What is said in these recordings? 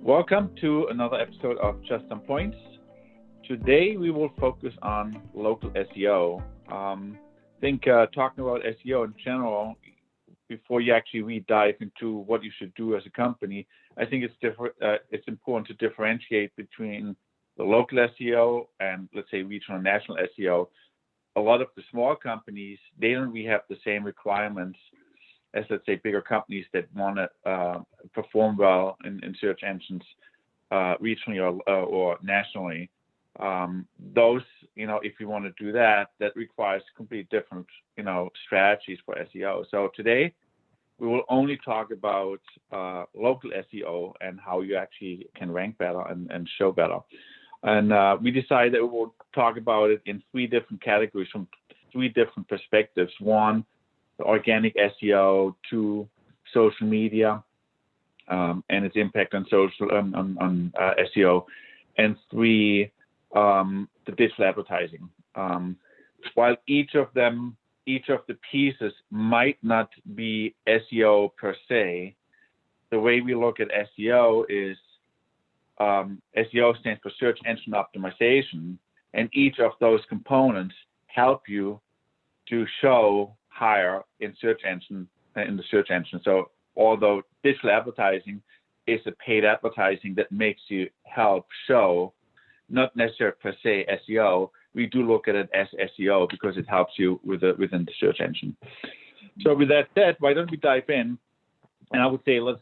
Welcome to another episode of Just Some Points. Today we will focus on local SEO. I think talking about SEO in general, before you actually dive into what you should do as a company, I think it's important to differentiate between the local SEO and, let's say, regional and national SEO. A lot of the small companies, they don't really have the same requirements as, let's say, bigger companies that want to perform well in search engines regionally or nationally. Those, if you want to do that, that requires completely different, strategies for SEO. So today, we will only talk about local SEO and how you actually can rank better and show better. And we decided that we will talk about it in three different categories from three different perspectives. One, the organic SEO, two, social media and its impact on SEO, and three, the digital advertising. While each of the pieces might not be SEO per se, the way we look at SEO is SEO stands for search engine optimization, and each of those components help you to show higher in the search engine. So although digital advertising is a paid advertising that makes you help show, not necessarily per se SEO, we do look at it as SEO because it helps you within the search engine. So with that said, why don't we dive in? And I would say let's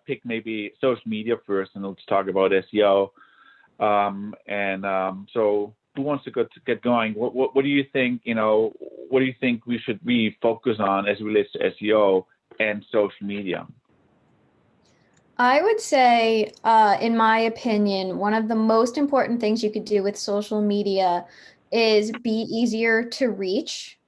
pick maybe social media first, and let's talk about SEO. So who wants to get going? What do you think? What do you think we should focus on as it relates to SEO and social media? I would say, in my opinion, one of the most important things you could do with social media is be easier to reach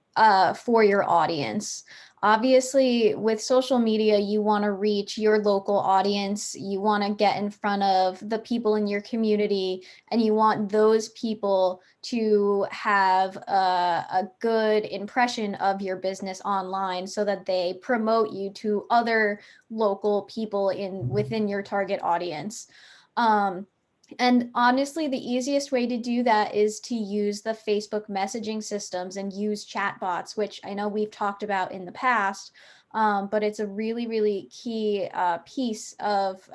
for your audience. Obviously, with social media, you want to reach your local audience. You want to get in front of the people in your community, and you want those people to have a good impression of your business online so that they promote you to other local people within your target audience. And honestly, the easiest way to do that is to use the Facebook messaging systems and use chatbots, which I know we've talked about in the past, but it's a really, really key piece of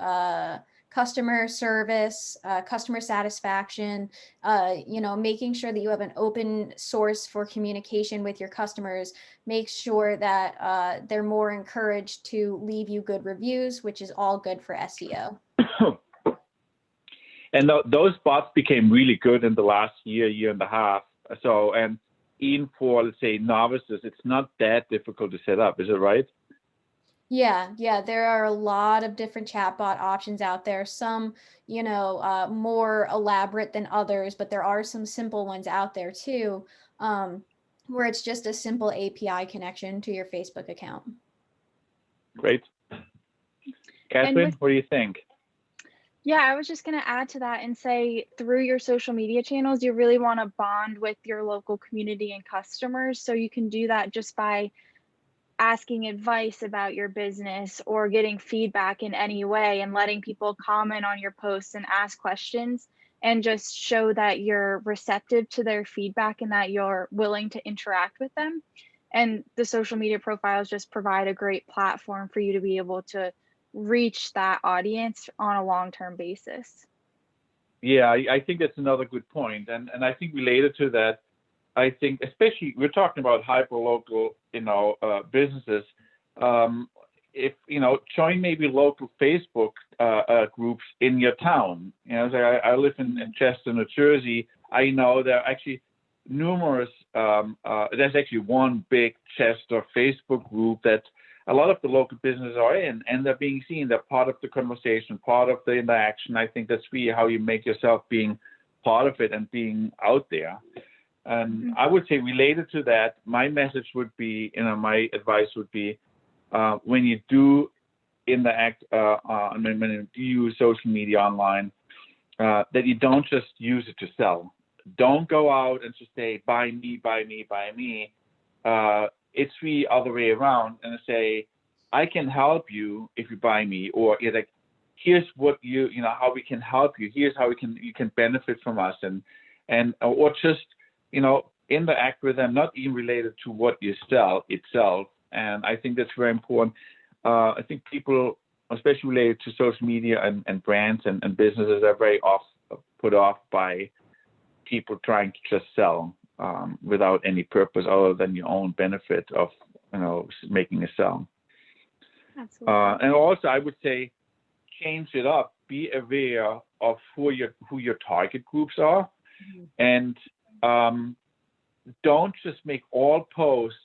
customer service, customer satisfaction, making sure that you have an open source for communication with your customers. Make sure that they're more encouraged to leave you good reviews, which is all good for SEO. And those bots became really good in the last year and a half. So, and even for, let's say, novices, it's not that difficult to set up. Is it right? Yeah. There are a lot of different chatbot options out there. Some, more elaborate than others, but there are some simple ones out there too, where it's just a simple API connection to your Facebook account. Great. Catherine, what do you think? Yeah, I was just going to add to that and say through your social media channels, you really want to bond with your local community and customers. So you can do that just by asking advice about your business or getting feedback in any way and letting people comment on your posts and ask questions and just show that you're receptive to their feedback and that you're willing to interact with them. And the social media profiles just provide a great platform for you to be able to reach that audience on a long-term basis. Yeah, I think that's another good point. And I think related to that, I think especially we're talking about hyper-local, businesses. If, join maybe local Facebook groups in your town. I live in Chester, New Jersey. I know there are actually numerous, there's actually one big Chester Facebook group that a lot of the local businesses are in, and they're being seen. They're part of the conversation, part of the interaction. I think that's really how you make yourself being part of it and being out there. And I would say related to that, my message would be, my advice would be, when you do interact, when you do use social media online, that you don't just use it to sell. Don't go out and just say, buy me, buy me, buy me. It's the other way around, and say, I can help you if you buy me, or here's what how we can help you. Here's how you can benefit from us, or just, interact with them, not even related to what you sell itself. And I think that's very important. I think people, especially related to social media and brands and businesses, are very put off by people trying to just sell without any purpose other than your own benefit of making a sell. Absolutely. And also, I would say, change it up. Be aware of who your target groups are, and don't just make all posts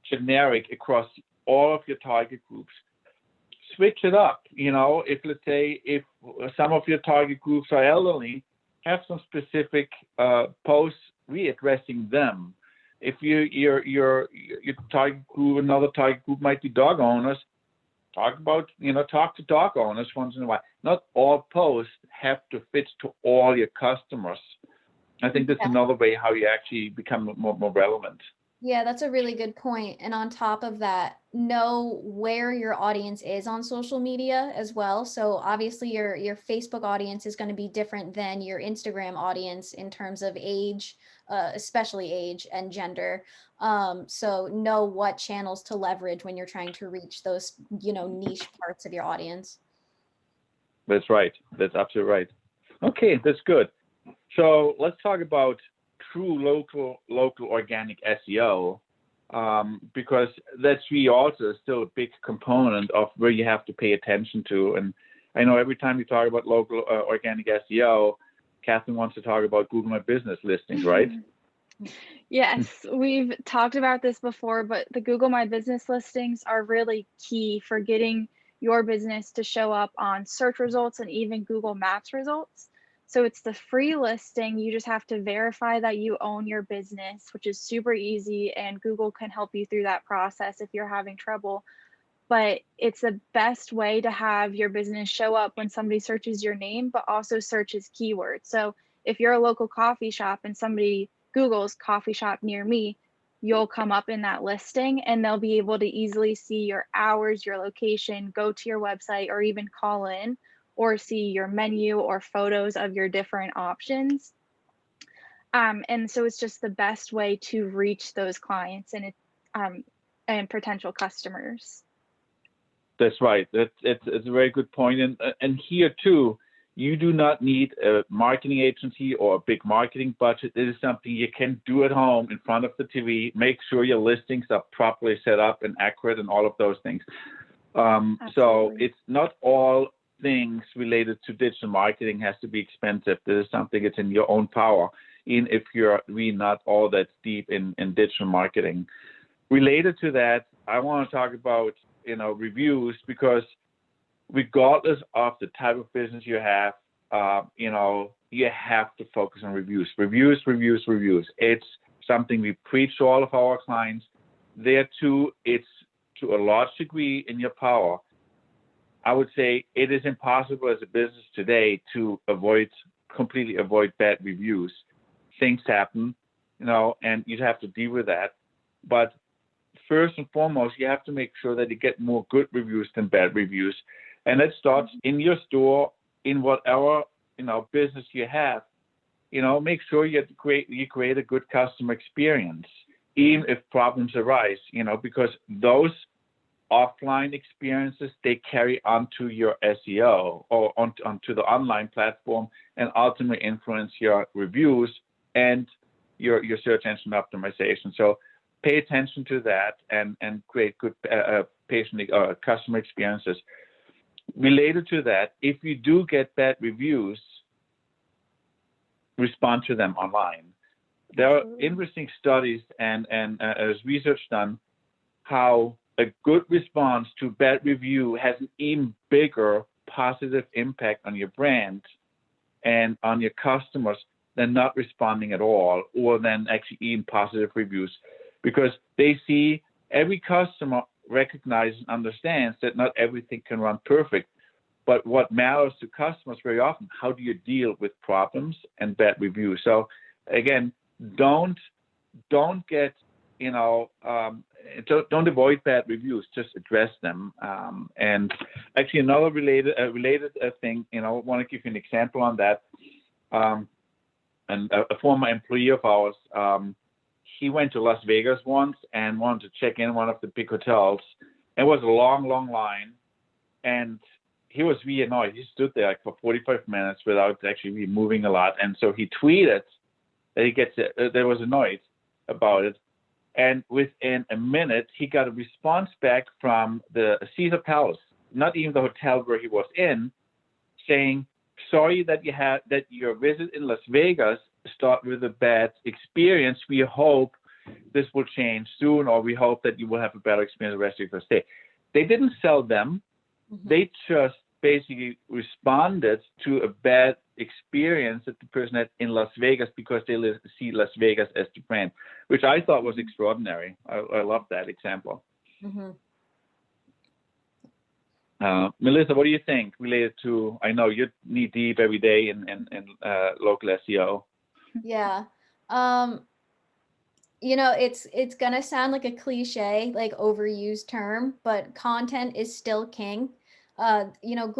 generic across all of your target groups. Switch it up. If, let's say, if some of your target groups are elderly, have some specific posts readdressing them. If your target group, another target group might be dog owners, talk to dog owners once in a while. Not all posts have to fit to all your customers. I think that's another way how you actually become more relevant. Yeah, that's a really good point. And on top of that, know where your audience is on social media as well. So obviously your Facebook audience is going to be different than your Instagram audience in terms of age, especially age and gender. So know what channels to leverage when you're trying to reach those, niche parts of your audience. That's right. That's absolutely right. Okay, that's good. So let's talk about true local organic SEO, because that's really also still a big component of where you have to pay attention to. And I know every time you talk about local organic SEO, Catherine wants to talk about Google My Business listings, right? Yes, we've talked about this before, but the Google My Business listings are really key for getting your business to show up on search results and even Google Maps results. So it's the free listing. You just have to verify that you own your business, which is super easy, and Google can help you through that process if you're having trouble. But it's the best way to have your business show up when somebody searches your name, but also searches keywords. So if you're a local coffee shop and somebody Googles coffee shop near me, you'll come up in that listing, and they'll be able to easily see your hours, your location, go to your website, or even call in, or see your menu or photos of your different options. And so it's just the best way to reach those clients and potential customers. That's right. It's a very good point. And here too, you do not need a marketing agency or a big marketing budget. It is something you can do at home in front of the TV. Make sure your listings are properly set up and accurate and all of those things. So it's not all things related to digital marketing has to be expensive. This is something that's in your own power, even if you're really not all that deep in digital marketing. Related to that, I want to talk about reviews, because regardless of the type of business you have, you have to focus on reviews. Reviews. It's something we preach to all of our clients. There too, it's to a large degree in your power. I would say it is impossible as a business today to completely avoid bad reviews. Things happen, and you have to deal with that. But first and foremost, you have to make sure that you get more good reviews than bad reviews. And that starts in your store, in whatever business you have. Make sure you create a good customer experience, even if problems arise. Because those offline experiences, they carry onto your SEO or onto the online platform, and ultimately influence your reviews and your search engine optimization. So pay attention to that and create good customer experiences. Related to that, if you do get bad reviews, respond to them online. There are interesting studies and there's research done how a good response to bad review has an even bigger positive impact on your brand and on your customers than not responding at all, or than actually even positive reviews, because they see every customer recognizes and understands that not everything can run perfect. But what matters to customers very often, how do you deal with problems and bad reviews? So again, don't get don't avoid bad reviews, just address them. And actually, another related thing, I want to give you an example on that. And a former employee of ours, he went to Las Vegas once and wanted to check in one of the big hotels. It was a long, long line, and he was really annoyed. He stood there like for 45 minutes without actually really moving a lot. And so he tweeted that he was annoyed about it. And within a minute, he got a response back from the Caesar Palace, not even the hotel where he was in, saying, sorry that your visit in Las Vegas started with a bad experience. We hope this will change soon, or we hope that you will have a better experience the rest of your stay. They didn't sell them. Mm-hmm. They just basically responded to a bad experience that the person had in Las Vegas because they see Las Vegas as the brand, which I thought was extraordinary. I love that example. Mm-hmm. Melissa, what do you think related to, I know you're knee deep every day in local SEO. Yeah. It's going to sound like a cliche, like overused term, but content is still king. The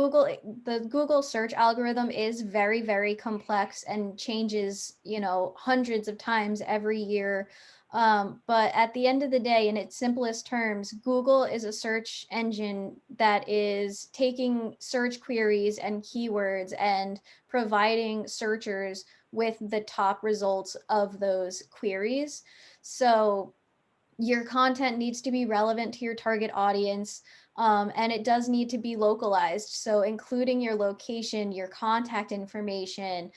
Google search algorithm is very, very complex and changes, hundreds of times every year. But at the end of the day, in its simplest terms, Google is a search engine that is taking search queries and keywords and providing searchers with the top results of those queries. So your content needs to be relevant to your target audience. And it does need to be localized. So including your location, your contact information,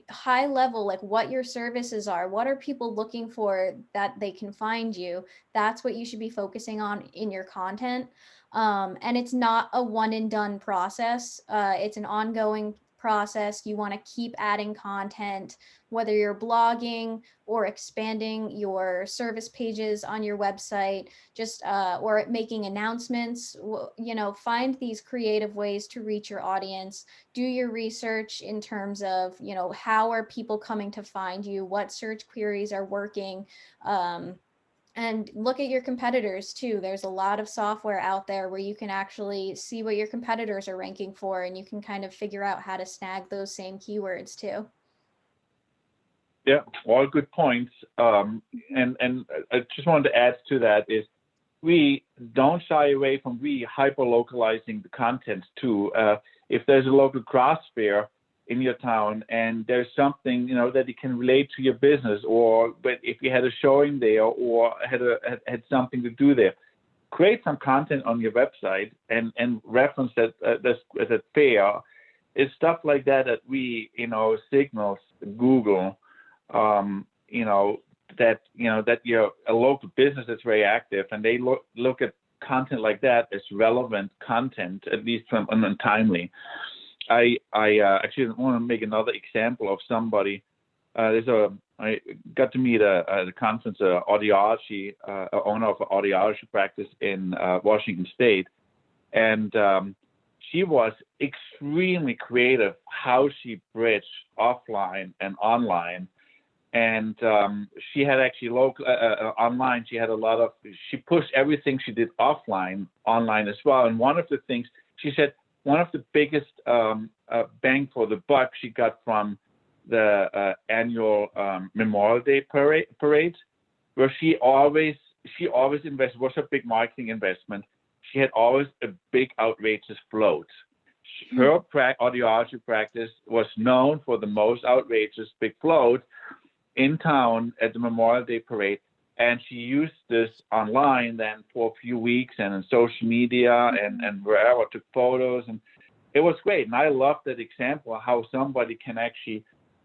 high level, like what your services are, what are people looking for that they can find you. That's what you should be focusing on in your content. And it's not a one and done process. It's an ongoing process. You want to keep adding content, whether you're blogging or expanding your service pages on your website, just or making announcements. Find these creative ways to reach your audience. Do your research in terms of, how are people coming to find you? What search queries are working? And look at your competitors too. There's a lot of software out there where you can actually see what your competitors are ranking for, and you can kind of figure out how to snag those same keywords too. Yeah, all good points. And I just wanted to add to that is we don't shy away from hyper-localizing the content too. If there's a local craft fair in your town and there's something that you can relate to your business, but if you had a showing there or had something to do there, create some content on your website and reference that fair. It's stuff like that signals Google that you're a local business that's very active, and they look at content like that as relevant content, at least and timely. I actually want to make another example of somebody. I got to meet at the conference audiology owner of an audiology practice in Washington State, and she was extremely creative how she bridged offline and online. And she had actually online. She pushed everything she did offline, online as well. And one of the things she said, one of the biggest bang for the buck she got from the annual Memorial Day parade, where she always invested. Was her big marketing investment. She had always a big outrageous float. Her audiology practice was known for the most outrageous big float in town at the Memorial Day parade, and she used this online then for a few weeks and in social media and wherever, took photos, and it was great. And I love that example of how somebody can actually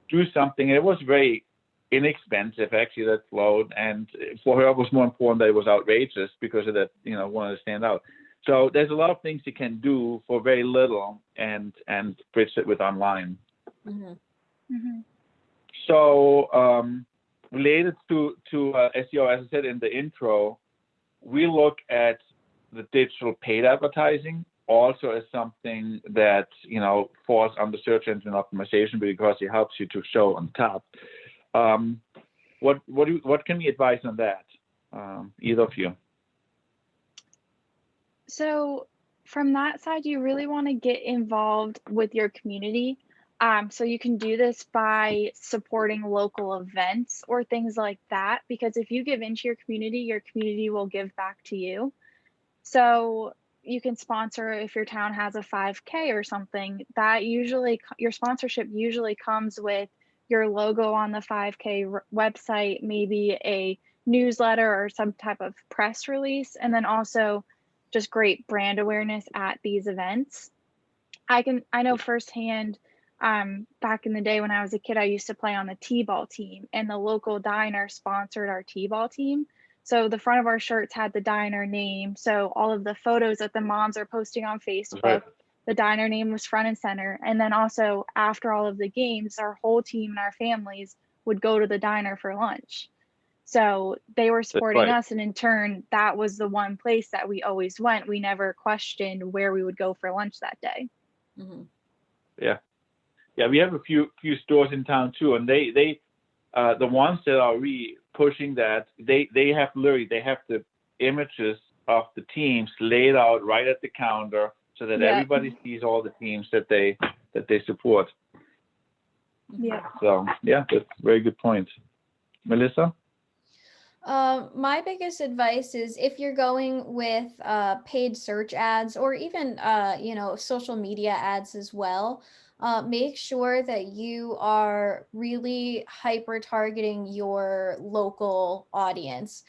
do something. It was very inexpensive, actually, that float, and for her it was more important that it was outrageous because of that, wanted to stand out. So there's a lot of things you can do for very little and bridge it with online. Mm-hmm. Mm-hmm. So related to SEO, as I said in the intro, we look at the digital paid advertising also as something that falls under search engine optimization because it helps you to show on top. What can we advise on that? Either of you. So from that side, you really want to get involved with your community. So you can do this by supporting local events or things like that, because if you give into your community will give back to you. So you can sponsor if your town has a 5K or something, that usually your sponsorship usually comes with your logo on the 5K website, maybe a newsletter or some type of press release, and then also just great brand awareness at these events. I know firsthand, back in the day when I was a kid, I used to play on the T-ball team, and the local diner sponsored our T-ball team. So the front of our shirts had the diner name. So all of the photos that the moms are posting on Facebook, Right. the diner name was front and center. And then also after all of the games, our whole team and our families would go to the diner for lunch. So they were supporting us, and in turn, that was the one place that we always went. We never questioned where we would go for lunch that day. Mm-hmm. Yeah, we have a few stores in town too, and they the ones that are really pushing that, they have the images of the teams laid out right at the counter so that everybody sees all the teams that they support. Yeah. So yeah, that's a very good point. Melissa? My biggest advice is if you're going with paid search ads or even social media ads as well, make sure that you are really hyper targeting your local audience.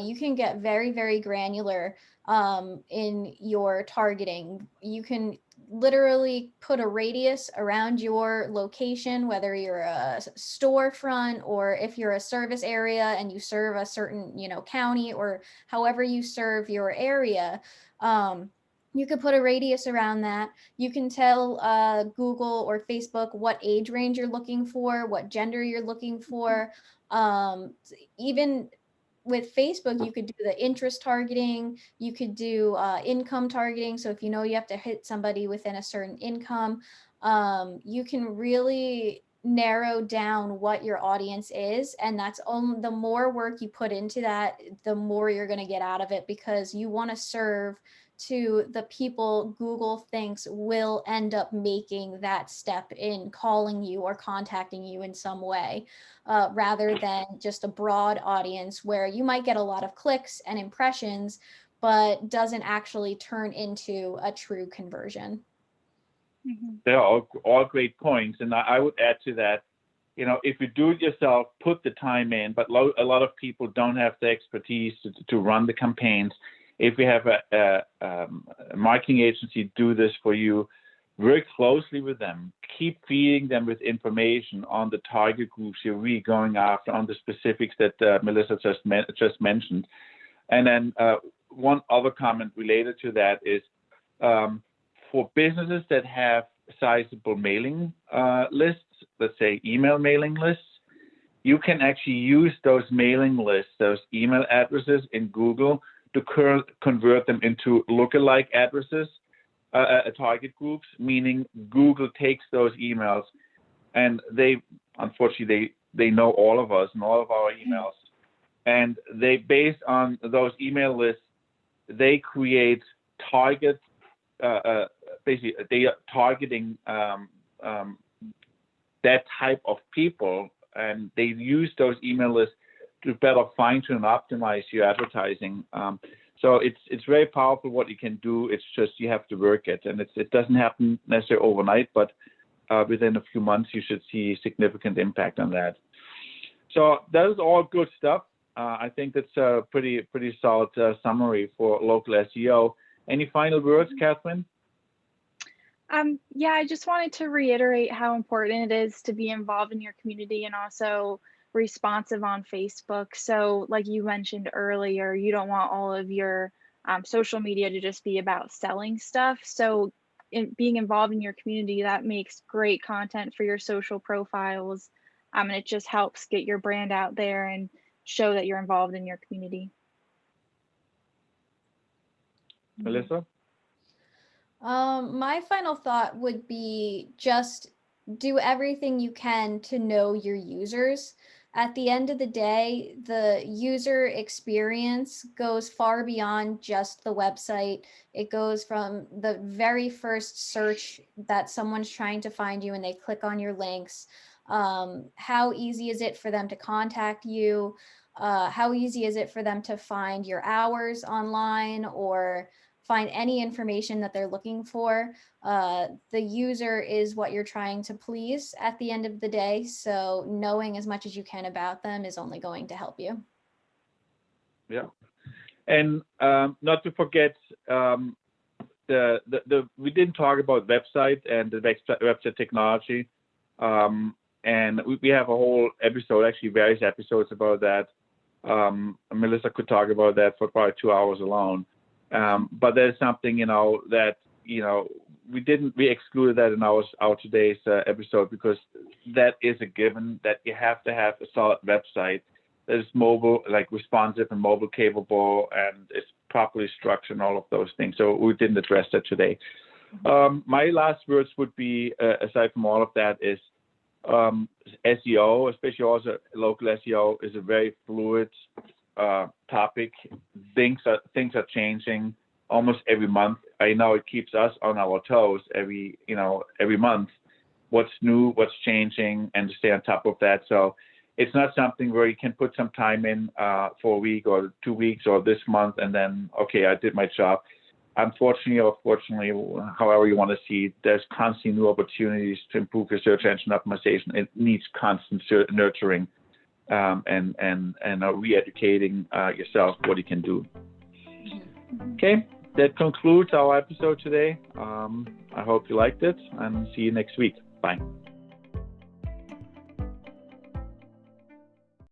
You can get very, very granular in your targeting. You can literally put a radius around your location, whether you're a storefront or if you're a service area and you serve a certain, county, or however you serve your area. You could put a radius around that. You can tell Google or Facebook what age range you're looking for, what gender you're looking for. Even with Facebook, you could do the interest targeting, you could do income targeting. So if you know you have to hit somebody within a certain income, you can really narrow down what your audience is. And that's only the more work you put into that, the more you're going to get out of it, because you want to serve to the people Google thinks will end up making that step in calling you or contacting you in some way. Rather than just a broad audience where you might get a lot of clicks and impressions, but doesn't actually turn into a true conversion. Mm-hmm. They're all great points. And I would add to that, if you do it yourself, put the time in, but a lot of people don't have the expertise to run the campaigns. If we have a marketing agency do this for you, work closely with them. Keep feeding them with information on the target groups you're really going after, on the specifics that Melissa just mentioned. And then one other comment related to that is for businesses that have sizable mailing lists, let's say email mailing lists, you can actually use those mailing lists, those email addresses in Google to convert them into lookalike addresses. Target groups, meaning Google takes those emails and they know all of us and all of our emails, and they, based on those email lists, they create target, basically they are targeting that type of people, and they use those email lists to better fine tune and optimize your advertising. So it's very powerful what you can do. It's just you have to work it, and it doesn't happen necessarily overnight, but within a few months you should see significant impact on that. So that is all good stuff. I think that's a pretty solid summary for local SEO. Any final words, Catherine? Yeah, I just wanted to reiterate how important it is to be involved in your community and also responsive on Facebook. So like you mentioned earlier, you don't want all of your social media to just be about selling stuff. So being involved in your community, that makes great content for your social profiles. And it just helps get your brand out there and show that you're involved in your community. Melissa? My final thought would be just do everything you can to know your users. at the end of the day, the user experience goes far beyond just the website. It goes from the very first search that someone's trying to find you and they click on your links. How easy is it for them to contact you? How easy is it for them to find your hours online or find any information that they're looking for? The user is what you're trying to please at the end of the day. So knowing as much as you can about them is only going to help you. Yeah. And not to forget, we didn't talk about website and the website technology. And we have a whole episode, actually various episodes about that. Melissa could talk about that for probably 2 hours alone. But there's something, that, we excluded that in our today's episode, because that is a given, that you have to have a solid website that is mobile, like responsive and mobile capable, and is properly structured and all of those things. So we didn't address that today. My last words would be, aside from all of that, is SEO, especially also local SEO, is a very fluid topic. Things are changing almost every month. I know it keeps us on our toes every month. What's new, what's changing, and to stay on top of that. So it's not something where you can put some time in for a week or 2 weeks or this month and then, okay, I did my job. Unfortunately or fortunately, however you want to see it, there's constantly new opportunities to improve your search engine optimization. It needs constant nurturing and re-educating yourself what you can do. Okay, that concludes our episode today. I hope you liked it, and see you next week. Bye.